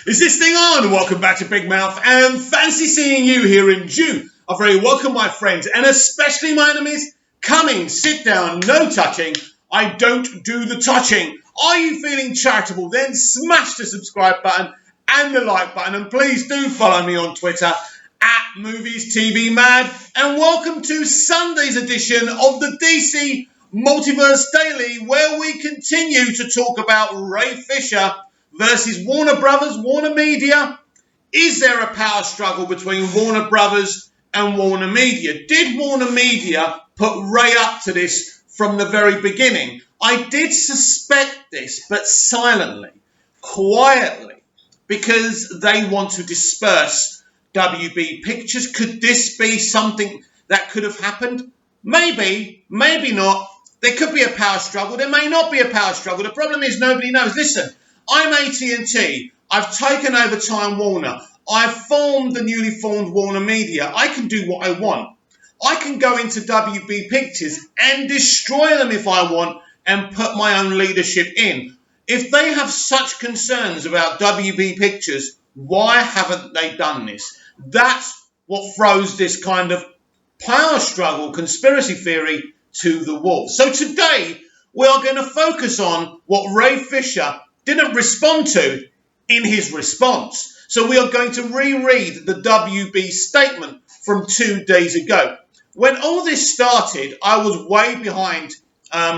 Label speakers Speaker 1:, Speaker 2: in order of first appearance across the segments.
Speaker 1: Is this thing on? Welcome back to Big Mouth, and fancy seeing you here in June. A very welcome, my friends, and especially my enemies. Come in, sit down, no touching. I don't do the touching. Are you feeling charitable? Then smash the subscribe button and the like button, and please do follow me on Twitter at Movies TV Mad. And welcome to Sunday's edition of the DC Multiverse Daily, where we continue to talk about Ray Fisher versus Warner Brothers, Warner Media. Is there a power struggle between Warner Brothers and Warner Media? Did Warner Media put Ray up to this from the very beginning? I did suspect this, but silently, quietly, because they want to disperse WB Pictures. Could this be something that could have happened? Maybe, maybe not. There could be a power struggle. There may not be a power struggle. The problem is nobody knows. Listen, I'm AT&T. I've taken over Time Warner. I've formed the newly formed Warner Media. I can do what I want. I can go into WB Pictures and destroy them if I want and put my own leadership in. If they have such concerns about WB Pictures, why haven't they done this? That's what throws this kind of power struggle, conspiracy theory to the wolves. So today, we are going to focus on what Ray Fisher didn't respond to in his response. So we are going to reread the WB statement from 2 days ago. When all this started, I was way behind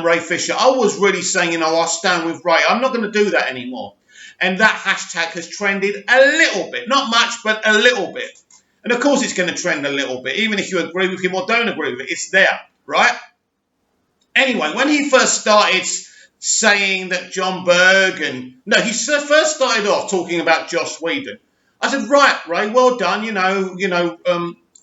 Speaker 1: Ray Fisher. I was really saying, I'll stand with Ray. I'm not going to do that anymore. And that hashtag has trended a little bit. Not much, but a little bit. And of course it's going to trend a little bit, even if you agree with him or don't agree with it. It's there, right? Anyway, when he first started saying that John Berg he first started off talking about Joss Whedon. I said, right, Ray, well done.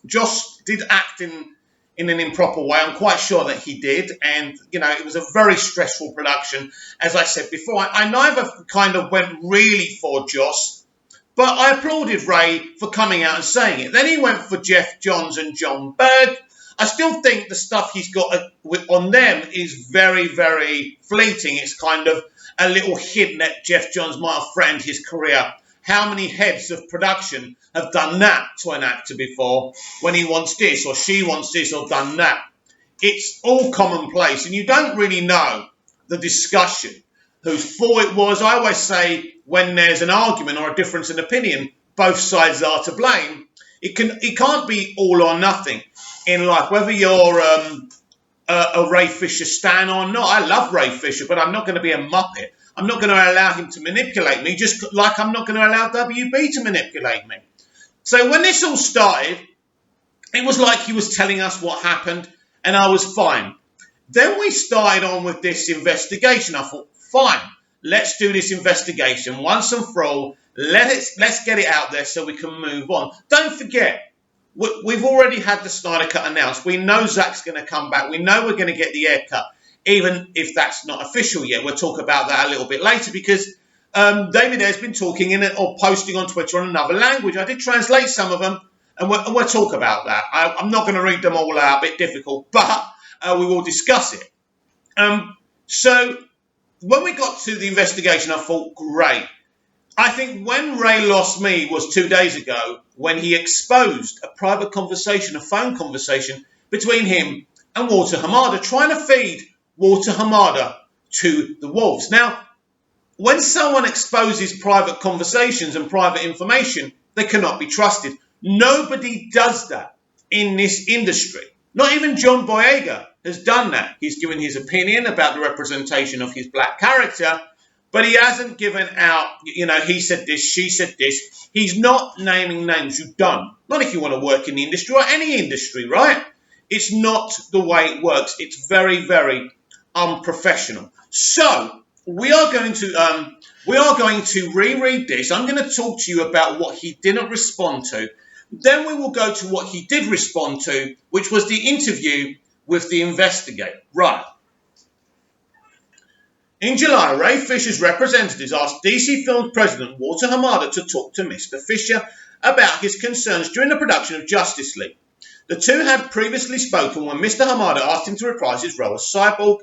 Speaker 1: Joss did act in an improper way. I'm quite sure that he did. And, it was a very stressful production. As I said before, I neither kind of went really for Joss, but I applauded Ray for coming out and saying it. Then he went for Jeff Johns and John Berg. I still think the stuff he's got on them is very, very fleeting. It's kind of a little hint that Jeff Johns might have threatened his career. How many heads of production have done that to an actor before when he wants this or she wants this or done that? It's all commonplace, and you don't really know the discussion, whose fault it was. I always say when there's an argument or a difference in opinion, both sides are to blame. It can't be all or nothing in life, whether you're a Ray Fisher stan or not. I love Ray Fisher, but I'm not going to be a muppet. I'm not going to allow him to manipulate me, just like I'm not going to allow WB to manipulate me. So when this all started, it was like he was telling us what happened, and I was fine. Then we started on with this investigation. I thought, fine, let's do this investigation once and for all. Let's get it out there so we can move on. Don't forget, we've already had the Snyder Cut announced. We know Zack's going to come back. We know we're going to get the Ayer cut, even if that's not official yet. We'll talk about that a little bit later because David Ayer's been talking in it or posting on Twitter in another language. I did translate some of them, and we'll talk about that. I'm not going to read them all out, a bit difficult, but we will discuss it. So when we got to the investigation, I thought, great. I think when Ray lost me was 2 days ago when he exposed a private conversation, a phone conversation between him and Walter Hamada, trying to feed Walter Hamada to the wolves. Now, when someone exposes private conversations and private information, they cannot be trusted. Nobody does that in this industry. Not even John Boyega has done that. He's given his opinion about the representation of his black character, but he hasn't given out, he said this, she said this. He's not naming names. You don't. Not if you want to work in the industry or any industry, right? It's not the way it works. It's very, very unprofessional. So we are going to reread this. I'm going to talk to you about what he didn't respond to. Then we will go to what he did respond to, which was the interview with the investigator. Right. In July, Ray Fisher's representatives asked DC Films president Walter Hamada to talk to Mr. Fisher about his concerns during the production of Justice League. The two had previously spoken when Mr. Hamada asked him to reprise his role as Cyborg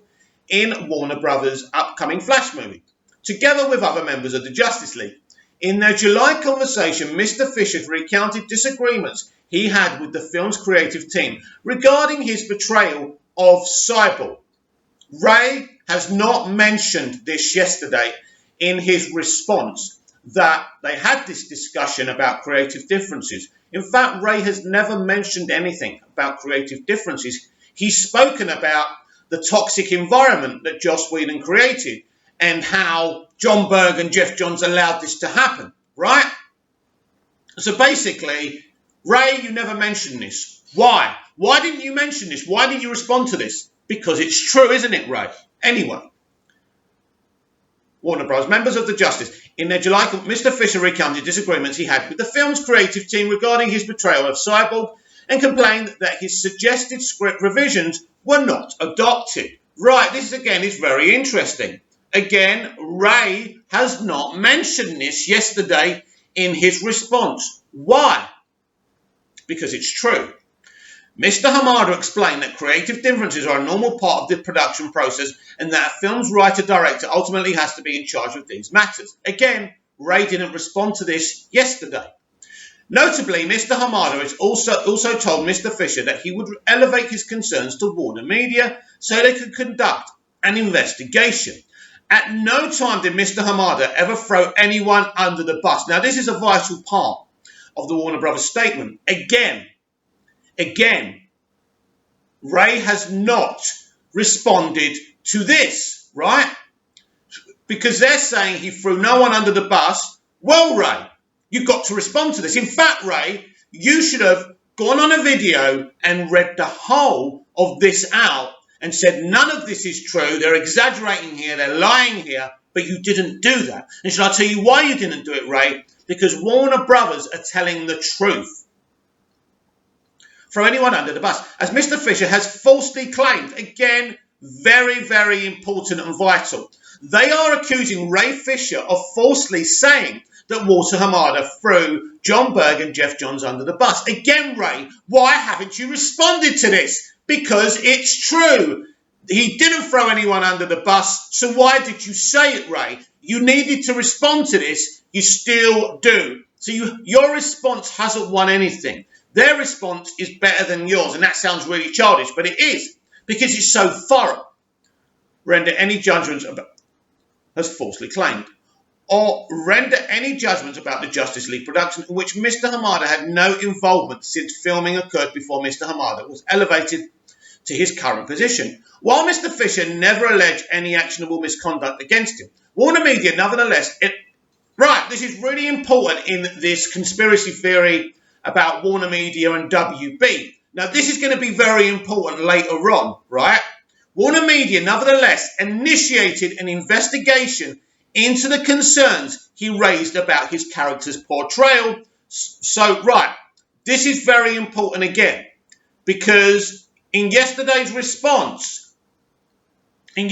Speaker 1: in Warner Brothers' upcoming Flash movie, together with other members of the Justice League. In their July conversation, Mr. Fisher recounted disagreements he had with the film's creative team regarding his portrayal of Cyborg. Ray has not mentioned this yesterday in his response that they had this discussion about creative differences. In fact, Ray has never mentioned anything about creative differences. He's spoken about the toxic environment that Joss Whedon created and how John Berg and Jeff Johns allowed this to happen, right? So basically, Ray, you never mentioned this. Why? Why didn't you mention this? Why didn't you respond to this? Because it's true, isn't it, Ray? Anyway, Warner Bros. Members of the Justice. In their July, Mr. Fisher recounted disagreements he had with the film's creative team regarding his portrayal of Cyborg and complained that his suggested script revisions were not adopted. Right, this again is very interesting. Again, Ray has not mentioned this yesterday in his response. Why? Because it's true. Mr. Hamada explained that creative differences are a normal part of the production process and that a film's writer-director ultimately has to be in charge of these matters. Again, Ray didn't respond to this yesterday. Notably, Mr. Hamada has also told Mr. Fisher that he would elevate his concerns to Warner Media so they could conduct an investigation. At no time did Mr. Hamada ever throw anyone under the bus. Now, this is a vital part of the Warner Brothers statement. Again, Ray has not responded to this, right? Because they're saying he threw no one under the bus. Well, Ray, you've got to respond to this. In fact, Ray, you should have gone on a video and read the whole of this out and said none of this is true. They're exaggerating here. They're lying here. But you didn't do that. And shall I tell you why you didn't do it, Ray? Because Warner Brothers are telling the truth. Throw anyone under the bus. As Mr. Fisher has falsely claimed, again, very, very important and vital. They are accusing Ray Fisher of falsely saying that Walter Hamada threw John Berg and Jeff Johns under the bus. Again, Ray, why haven't you responded to this? Because it's true. He didn't throw anyone under the bus, so why did you say it, Ray? You needed to respond to this. You still do. So your response hasn't won anything. Their response is better than yours, and that sounds really childish, but it is, because it's so thorough. Render any judgments about, as falsely claimed, or render any judgments about the Justice League production in which Mr. Hamada had no involvement since filming occurred before Mr. Hamada was elevated to his current position. While Mr. Fisher never alleged any actionable misconduct against him, Warner Media, nevertheless, this is really important in this conspiracy theory about Warner Media and WB. Now, this is going to be very important later on, right? Warner Media, nevertheless, initiated an investigation into the concerns he raised about his character's portrayal. So, this is very important again, because in yesterday's response, he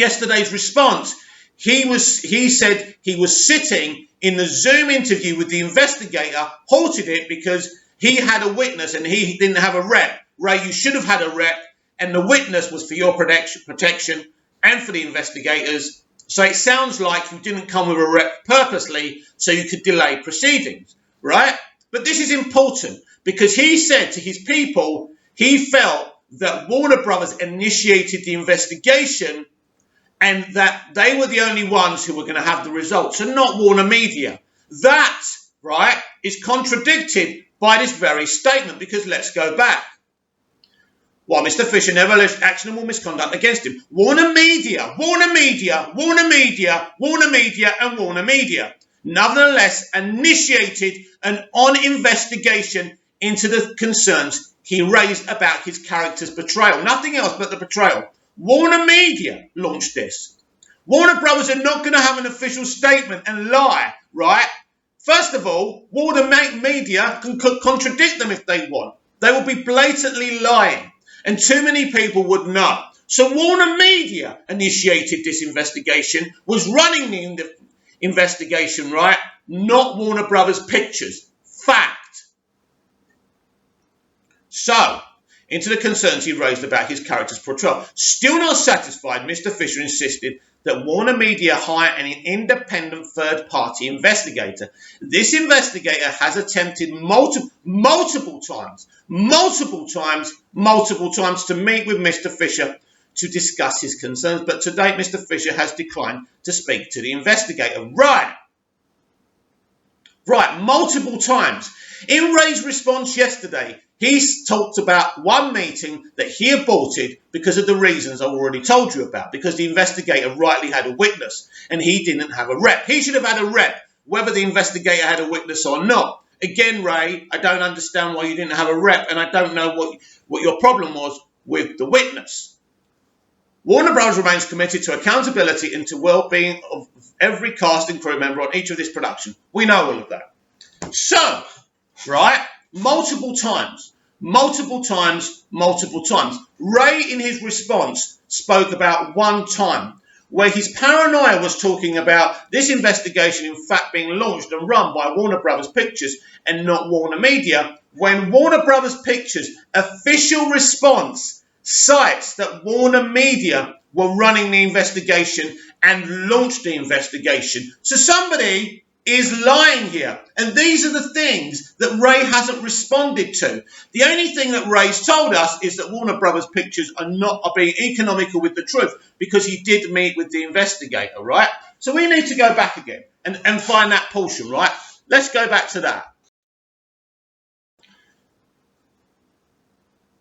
Speaker 1: said he was sitting in the Zoom interview with the investigator, halted it because he had a witness and he didn't have a rep. Ray, you should have had a rep, and the witness was for your protection and for the investigators. So it sounds like you didn't come with a rep purposely so you could delay proceedings, right? But this is important because he said to his people he felt that Warner Brothers initiated the investigation and that they were the only ones who were going to have the results and not Warner Media. That, is contradicted by this very statement, because let's go back. While Mr. Fisher never alleged actionable misconduct against him, Warner Media, nevertheless initiated an investigation into the concerns he raised about his character's portrayal. Nothing else but the portrayal. Warner Media launched this. Warner Brothers are not going to have an official statement and lie, right? First of all, Warner Media can contradict them if they want. They will be blatantly lying, and too many people would know. So Warner Media initiated this investigation, was running the investigation, right? Not Warner Brothers Pictures. Fact. So, into the concerns he raised about his character's portrayal. Still not satisfied, Mr. Fisher insisted that Warner Media hire an independent third-party investigator. This investigator has attempted multiple times to meet with Mr. Fisher to discuss his concerns, but to date, Mr. Fisher has declined to speak to the investigator. Right, multiple times. In Ray's response yesterday, he talked about one meeting that he aborted because of the reasons I already told you about, because the investigator rightly had a witness and he didn't have a rep. He should have had a rep, whether the investigator had a witness or not. Again, Ray, I don't understand why you didn't have a rep, and I don't know what your problem was with the witness. Warner Bros. Remains committed to accountability and to well-being of every cast and crew member on each of this production. We know all of that. So, right, multiple times. Ray, in his response, spoke about one time where his paranoia was talking about this investigation in fact being launched and run by Warner Brothers Pictures and not Warner Media, when Warner Brothers Pictures' official response cites that Warner Media were running the investigation and launched the investigation. So somebody is lying here. And these are the things that Ray hasn't responded to. The only thing that Ray's told us is that Warner Brothers Pictures are being economical with the truth because he did meet with the investigator, right? So we need to go back again and find that portion, right? Let's go back to that.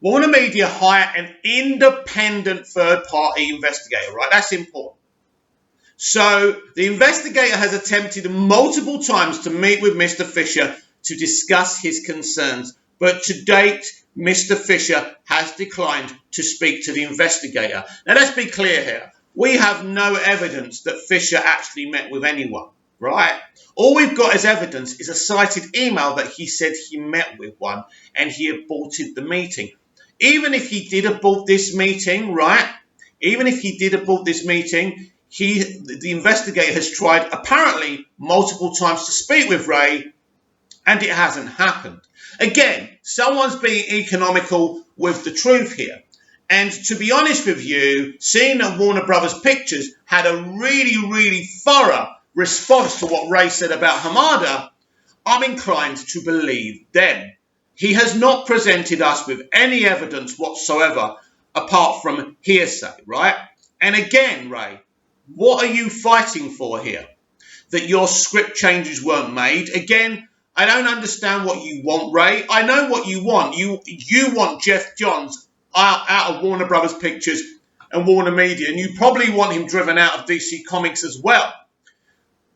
Speaker 1: Warner Media hire an independent third-party investigator, right? That's important. So the investigator has attempted multiple times to meet with Mr. Fisher to discuss his concerns, but to date, Mr. Fisher has declined to speak to the investigator. Now, let's be clear here. We have no evidence that Fisher actually met with anyone, right? All we've got as evidence is a cited email that he said he met with one and he aborted the meeting. Even if he did abort this meeting, right? Even if he did abort this meeting, the investigator has tried apparently multiple times to speak with Ray, and it hasn't happened. Again, someone's being economical with the truth here. And to be honest with you, seeing that Warner Brothers Pictures had a really thorough response to what Ray said about Hamada, I'm inclined to believe them. He has not presented us with any evidence whatsoever apart from hearsay, right? And again, Ray, what are you fighting for here? That your script changes weren't made? Again, I don't understand what you want, Ray. I know what you want. You want Jeff Johns out of Warner Brothers Pictures and Warner Media, and you probably want him driven out of DC Comics as well.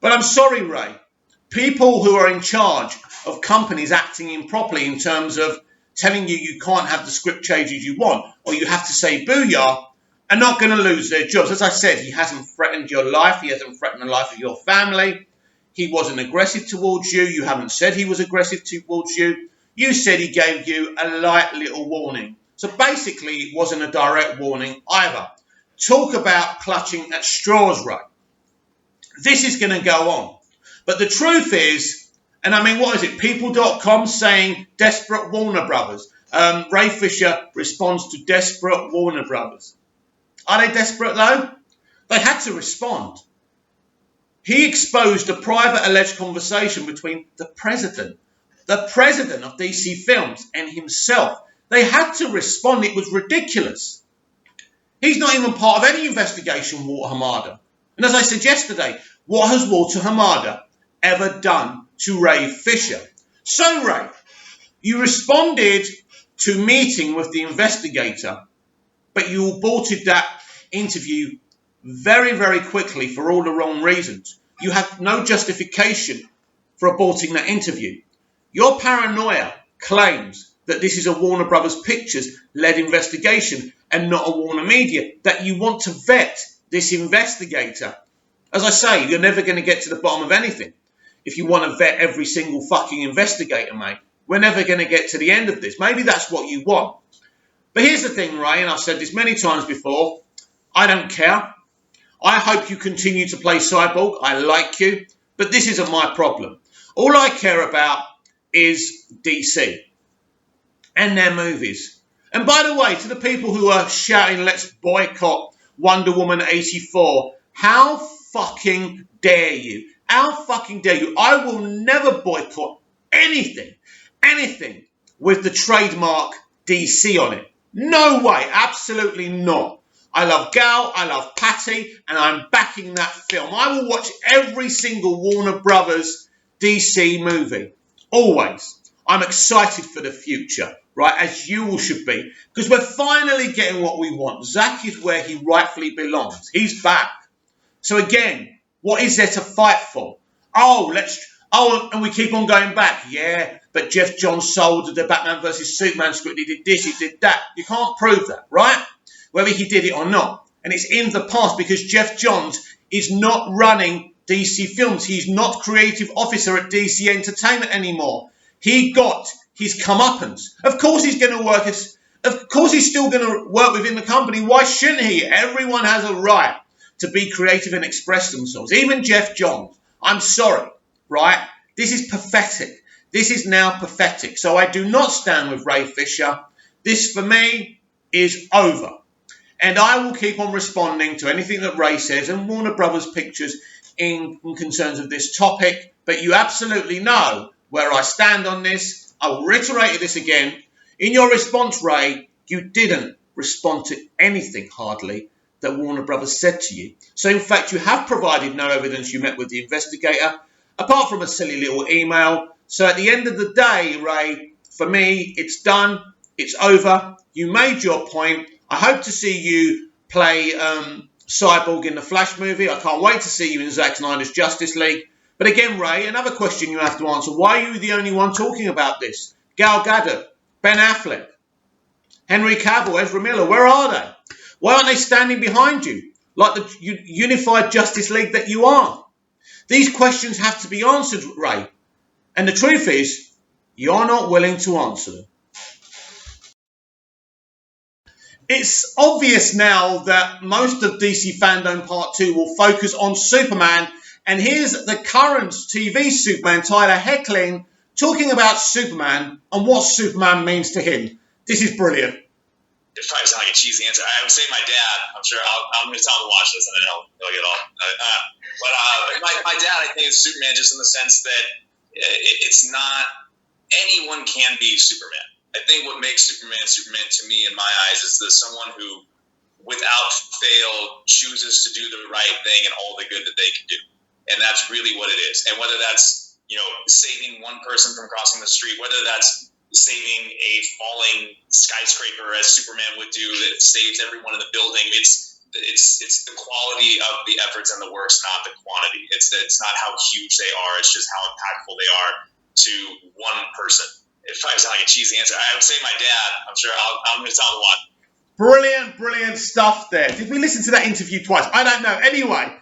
Speaker 1: But I'm sorry, Ray. People who are in charge of companies acting improperly in terms of telling you can't have the script changes you want, or you have to say booyah, are not going to lose their jobs. As I said, he hasn't threatened your life. He hasn't threatened the life of your family. He wasn't aggressive towards you. You haven't said he was aggressive towards you. You said he gave you a light little warning. So basically, it wasn't a direct warning either. Talk about clutching at straws, Ray. This is going to go on. But the truth is, and I mean, what is it? People.com saying desperate Warner Brothers. Ray Fisher responds to desperate Warner Brothers. Are they desperate though? They had to respond. He exposed a private alleged conversation between the president of DC Films and himself. They had to respond. It was ridiculous. He's not even part of any investigation, Walter Hamada. And as I said yesterday, what has Walter Hamada ever done to Ray Fisher? So, Ray, you responded to meeting with the investigator, but you aborted that interview very quickly for all the wrong reasons. You have no justification for aborting that interview. Your paranoia claims that this is a Warner Brothers Pictures-led investigation and not a Warner Media, that you want to vet this investigator. As I say, you're never going to get to the bottom of anything if you want to vet every single fucking investigator, mate. We're never going to get to the end of this. Maybe that's what you want. But here's the thing, Ray, and I've said this many times before, I don't care. I hope you continue to play Cyborg. I like you. But this isn't my problem. All I care about is DC and their movies. And by the way, to the people who are shouting, let's boycott Wonder Woman 84, how fucking dare you? How fucking dare you? I will never boycott anything with the trademark DC on it. No way, absolutely not. I love Gal, I love Patty, and I'm backing that film. I will watch every single Warner Brothers DC movie. Always. I'm excited for the future, right, as you all should be, because we're finally getting what we want. Zack is where he rightfully belongs. He's back. So again, what is there to fight for? And we keep on going back. Yeah, but Jeff Johns sold the Batman versus Superman script. He did this, he did that. You can't prove that, right? Whether he did it or not. And it's in the past because Jeff Johns is not running DC Films. He's not creative officer at DC Entertainment anymore. He got his comeuppance. Of course he's going to work of course he's still going to work within the company. Why shouldn't he? Everyone has a right to be creative and express themselves. Even Jeff Johns. I'm sorry, right? This is pathetic. This is now pathetic. So I do not stand with Ray Fisher. This, for me, is over. And I will keep on responding to anything that Ray says and Warner Brothers Pictures in concerns of this topic. But you absolutely know where I stand on this. I will reiterate this again. In your response, Ray, you didn't respond to anything, hardly, that Warner Brothers said to you. So, in fact, you have provided no evidence you met with the investigator, apart from a silly little email. So, at the end of the day, Ray, for me, it's done. It's over. You made your point. I hope to see you play Cyborg in the Flash movie. I can't wait to see you in Zack Snyder's Justice League. But again, Ray, another question you have to answer. Why are you the only one talking about this? Gal Gadot, Ben Affleck, Henry Cavill, Ezra Miller, where are they? Why aren't they standing behind you like the unified Justice League that you are? These questions have to be answered, Ray. And the truth is, you're not willing to answer them. It's obvious now that most of DC Fandom Part 2 will focus on Superman. And here's the current TV Superman, Tyler Hoechlin, talking about Superman and what Superman means to him. This is brilliant.
Speaker 2: It probably sounds like a cheesy answer. I would say my dad. I'm sure I'm going to tell him to watch this, and then he'll get all. But my dad, I think, is Superman just in the sense that it's not anyone can be Superman. I think what makes Superman to me, in my eyes, is that someone who, without fail, chooses to do the right thing and all the good that they can do, and that's really what it is. And whether that's saving one person from crossing the street, whether that's saving a falling skyscraper as Superman would do that saves everyone in the building. It's the quality of the efforts and the works, not the quantity. It's not how huge they are. It's just how impactful they are to one person. It probably sounds like a cheesy answer. I would say my dad. I'm sure I'm going to tell him to watch.
Speaker 1: Brilliant stuff there. Did we listen to that interview twice? I don't know. Anyway,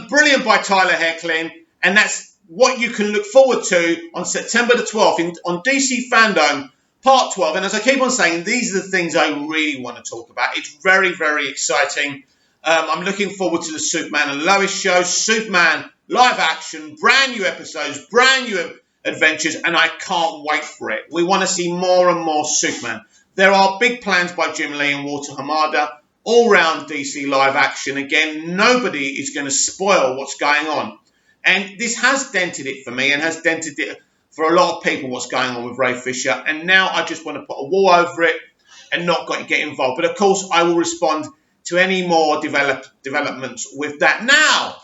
Speaker 1: brilliant by Tyler Hoechlin, and that's what you can look forward to on September the 12th on DC Fandom Part 12. And as I keep on saying, these are the things I really want to talk about. It's very, very exciting. I'm looking forward to the Superman and Lois show, Superman live action, brand new episodes, brand new adventures, and I can't wait for it. We want to see more and more Superman. There are big plans by Jim Lee and Walter Hamada all round DC live action. Again, nobody is going to spoil what's going on. And this has dented it for me and has dented it for a lot of people, what's going on with Ray Fisher. And now I just want to put a wall over it and not get involved. But, of course, I will respond to any more developments with that. Now,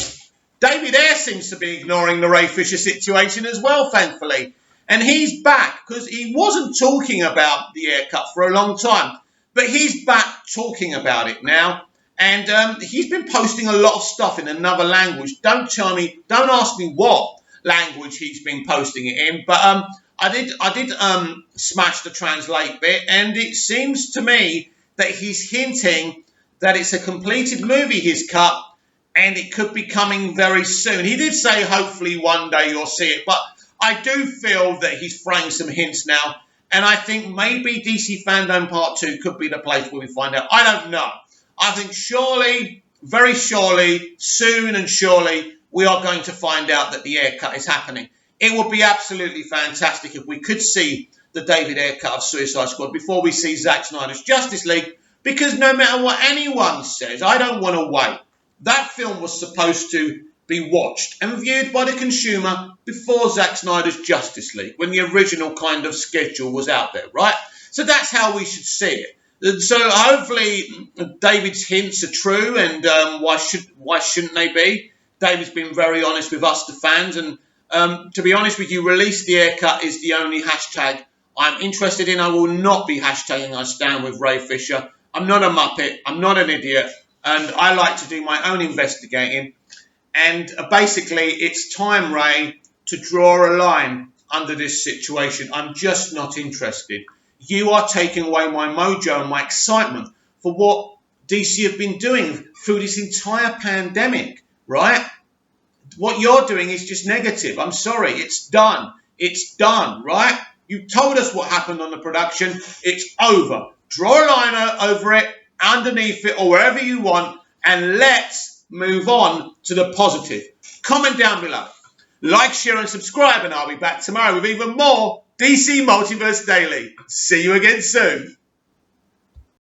Speaker 1: David Ayer seems to be ignoring the Ray Fisher situation as well, thankfully. And he's back because he wasn't talking about the haircut for a long time. But he's back talking about it now. And he's been posting a lot of stuff in another language. Don't ask me what language he's been posting it in. But I did smash the translate bit, and it seems to me that he's hinting that it's a completed movie he's cut, and it could be coming very soon. He did say hopefully one day you'll see it, but I do feel that he's throwing some hints now, and I think maybe DC Fandom Part 2 could be the place where we find out. I don't know. I think surely, very surely, soon and surely, we are going to find out that the haircut is happening. It would be absolutely fantastic if we could see the David Ayer cut of Suicide Squad before we see Zack Snyder's Justice League, because no matter what anyone says, I don't want to wait. That film was supposed to be watched and viewed by the consumer before Zack Snyder's Justice League, when the original kind of schedule was out there, right? So that's how we should see it. And so hopefully David's hints are true, and why shouldn't they be? David's been very honest with us, the fans, and to be honest with you, release the haircut is the only hashtag I'm interested in. I will not be hashtagging I stand with Ray Fisher. I'm not a muppet. I'm not an idiot. And I like to do my own investigating. And basically, it's time, Ray, to draw a line under this situation. I'm just not interested. You are taking away my mojo and my excitement for what DC have been doing through this entire pandemic, right? What you're doing is just negative. I'm sorry. It's done. It's done, right? You told us what happened on the production. It's over. Draw a line over it, underneath it, or wherever you want, and let's move on to the positive. Comment down below. Like, share, and subscribe, and I'll be back tomorrow with even more DC Multiverse Daily. See you again soon.